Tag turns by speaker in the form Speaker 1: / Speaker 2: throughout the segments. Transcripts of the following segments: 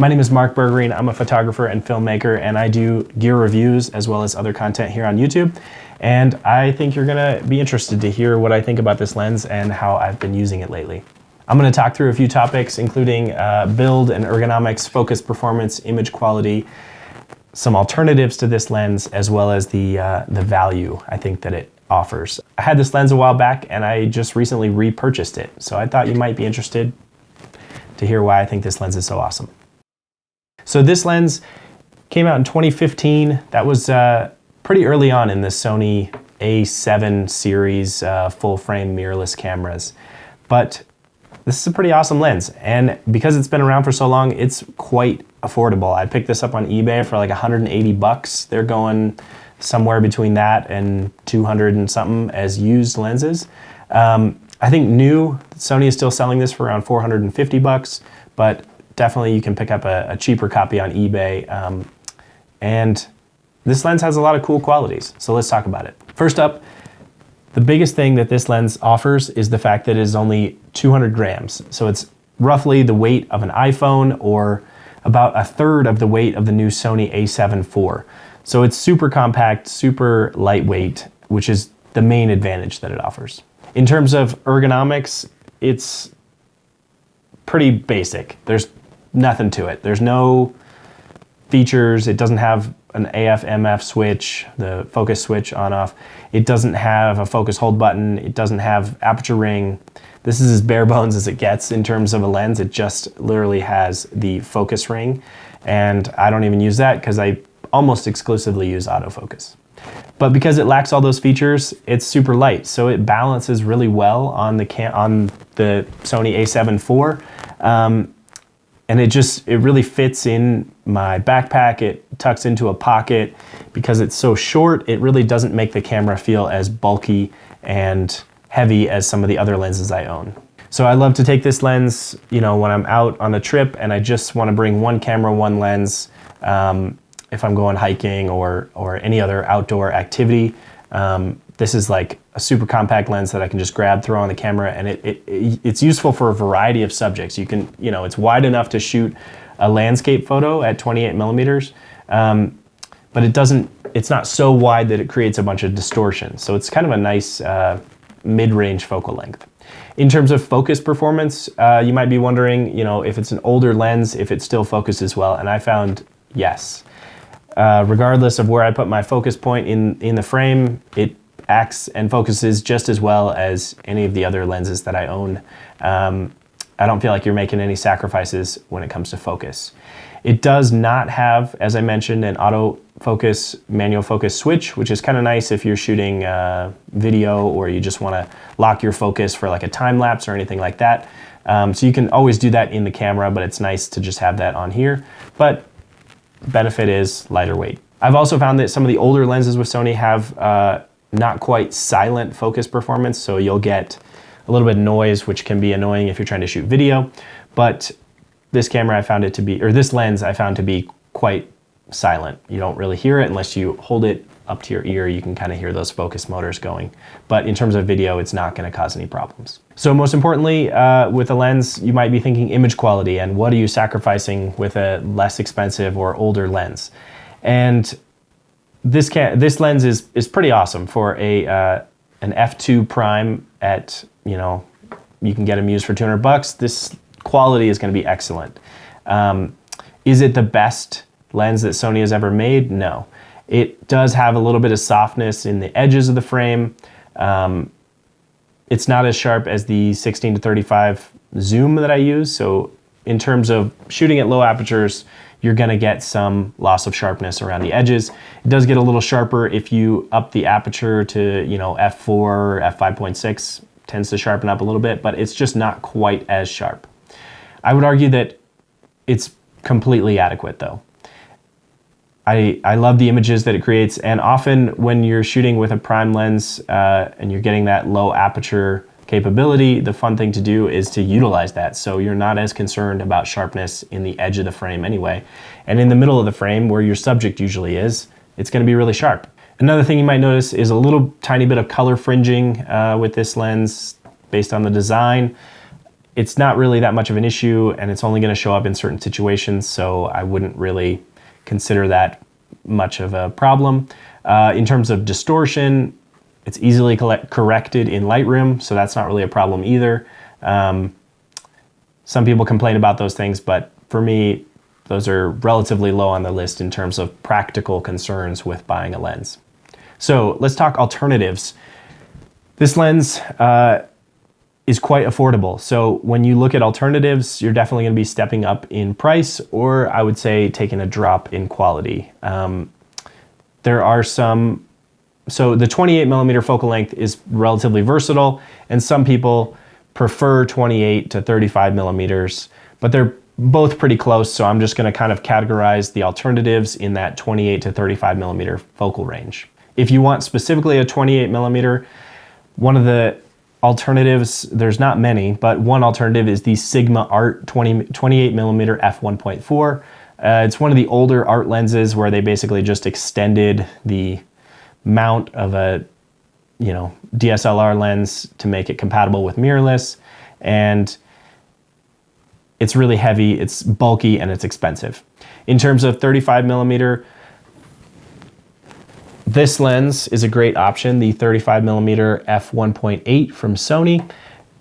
Speaker 1: My name is Mark Bergerine. I'm a photographer and filmmaker, and I do gear reviews as well as other content here on YouTube. And I think you're gonna be interested to hear what I think about this lens and how I've been using it lately. I'm gonna talk through a few topics, including build and ergonomics, focus performance, image quality, some alternatives to this lens, as well as the value I think that it offers. I had this lens a while back and I just recently repurchased it. So I thought you might be interested to hear why I think this lens is so awesome. So this lens came out in 2015. That was pretty early on in the Sony A7 series full frame mirrorless cameras. But this is a pretty awesome lens, and because it's been around for so long, it's quite affordable. I picked this up on eBay for like 180 bucks. They're going somewhere between that and 200 and something as used lenses. I think new, Sony is still selling this for around 450 bucks, but definitely you can pick up a cheaper copy on eBay. And this lens has a lot of cool qualities, so let's talk about it. First up, the biggest thing that this lens offers is the fact that it is only 200 grams. So it's roughly the weight of an iPhone, or about a third of the weight of the new Sony A7IV. So it's super compact, super lightweight, which is the main advantage that it offers. In terms of ergonomics, it's pretty basic. There's nothing to it. There's no features. It doesn't have an AF/MF switch, the focus switch on off. It doesn't have a focus hold button. It doesn't have aperture ring. This is as bare bones as it gets in terms of a lens. It just literally has the focus ring, and I don't even use that because I almost exclusively use autofocus. But because it lacks all those features, it's super light, so it balances really well on the Sony A7IV. And it really fits in my backpack. It tucks into a pocket. Because it's so short, it really doesn't make the camera feel as bulky and heavy as some of the other lenses I own. So I love to take this lens, when I'm out on a trip and I just want to bring one camera, one lens, if I'm going hiking or any other outdoor activity. This is like a super compact lens that I can just grab, throw on the camera, and it's useful for a variety of subjects. You can, it's wide enough to shoot a landscape photo at 28mm, but it's not so wide that it creates a bunch of distortion. So it's kind of a nice mid-range focal length. In terms of focus performance, you might be wondering, if it's an older lens, if it still focuses well, and I found yes. Regardless of where I put my focus point in the frame, it acts and focuses just as well as any of the other lenses that I own. I don't feel like you're making any sacrifices when it comes to focus. It does not have, as I mentioned, an autofocus manual focus switch, which is kind of nice if you're shooting video or you just want to lock your focus for like a time lapse or anything like that. So you can always do that in the camera, but it's nice to just have that on here. But benefit is lighter weight. I've also found that some of the older lenses with Sony have not quite silent focus performance, so you'll get a little bit of noise, which can be annoying if you're trying to shoot video. But this camera this lens I found to be quite silent. You don't really hear it unless you hold it up to your ear. You can kind of hear those focus motors going. But in terms of video, it's not going to cause any problems. So most importantly, with a lens, you might be thinking image quality and what are you sacrificing with a less expensive or older lens? And this lens is pretty awesome for an f2 prime at, you can get them used for 200 bucks. This quality is going to be excellent. Is it the best lens that Sony has ever made? No. It does have a little bit of softness in the edges of the frame. It's not as sharp as the 16-35 zoom that I use. So in terms of shooting at low apertures, you're gonna get some loss of sharpness around the edges. It does get a little sharper if you up the aperture to, f4 or f5.6, tends to sharpen up a little bit, but it's just not quite as sharp. I would argue that it's completely adequate though. I love the images that it creates, and often when you're shooting with a prime lens and you're getting that low aperture capability, the fun thing to do is to utilize that. So you're not as concerned about sharpness in the edge of the frame anyway. And in the middle of the frame where your subject usually is, it's gonna be really sharp. Another thing you might notice is a little tiny bit of color fringing with this lens based on the design. it's not really that much of an issue, and it's only going to show up in certain situations, so I wouldn't really consider that much of a problem. In terms of distortion, it's easily corrected in Lightroom, so that's not really a problem either. Some people complain about those things, but for me, those are relatively low on the list in terms of practical concerns with buying a lens. So let's talk alternatives. This lens is quite affordable. So when you look at alternatives, you're definitely going to be stepping up in price, or I would say taking a drop in quality. There are some, so the 28mm focal length is relatively versatile, and some people prefer 28 to 35mm, but they're both pretty close, so I'm just going to kind of categorize the alternatives in that 28 to 35mm focal range. If you want specifically a 28mm, one of the alternatives, there's not many, but one alternative is the Sigma Art 28mm f1.4. It's one of the older art lenses where they basically just extended the mount of a DSLR lens to make it compatible with mirrorless, and it's really heavy, it's bulky, and it's expensive. In terms of 35mm, this lens is a great option, the 35mm f1.8 from Sony.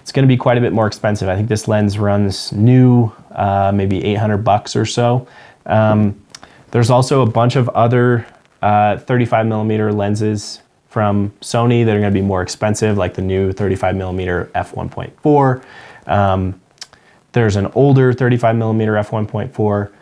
Speaker 1: It's going to be quite a bit more expensive. I think this lens runs new, maybe $800 or so. There's also a bunch of other 35mm lenses from Sony that are going to be more expensive, like the new 35mm f1.4. There's an older 35mm f1.4.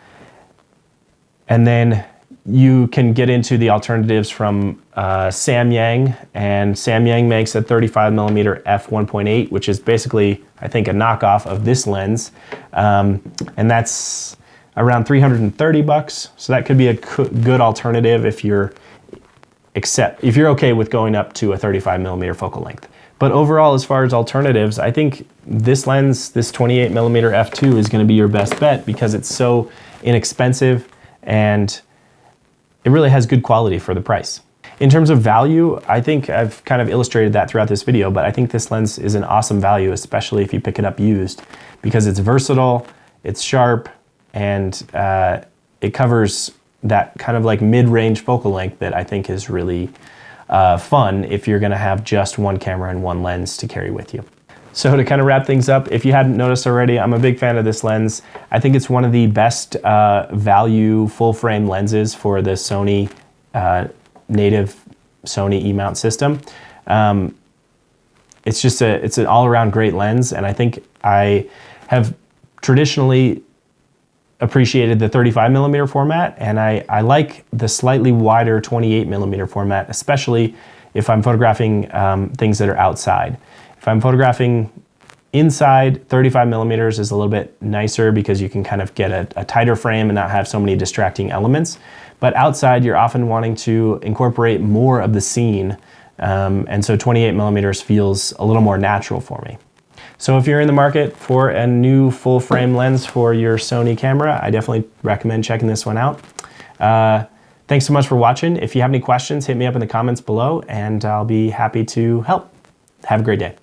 Speaker 1: And then you can get into the alternatives from Samyang, and Samyang makes a 35mm f1.8, which is basically, I think, a knockoff of this lens. And that's around $330, so that could be a good alternative if you're okay with going up to a 35mm focal length. But overall, as far as alternatives, I think this lens, this 28mm f2, is going to be your best bet because it's so inexpensive and it really has good quality for the price. In terms of value, I think I've kind of illustrated that throughout this video, but I think this lens is an awesome value, especially if you pick it up used, because it's versatile, it's sharp, and it covers that kind of like mid-range focal length that I think is really fun if you're gonna have just one camera and one lens to carry with you. So to kind of wrap things up, if you hadn't noticed already, I'm a big fan of this lens. I think it's one of the best value full-frame lenses for the Sony native Sony E-mount system. It's an all-around great lens, and I think I have traditionally appreciated the 35mm format, and I like the slightly wider 28mm format, especially if I'm photographing things that are outside. If I'm photographing inside, 35mm is a little bit nicer because you can kind of get a tighter frame and not have so many distracting elements. But outside, you're often wanting to incorporate more of the scene, and so 28mm feels a little more natural for me. So if you're in the market for a new full frame lens for your Sony camera, I definitely recommend checking this one out. Thanks so much for watching. If you have any questions, hit me up in the comments below and I'll be happy to help. Have a great day.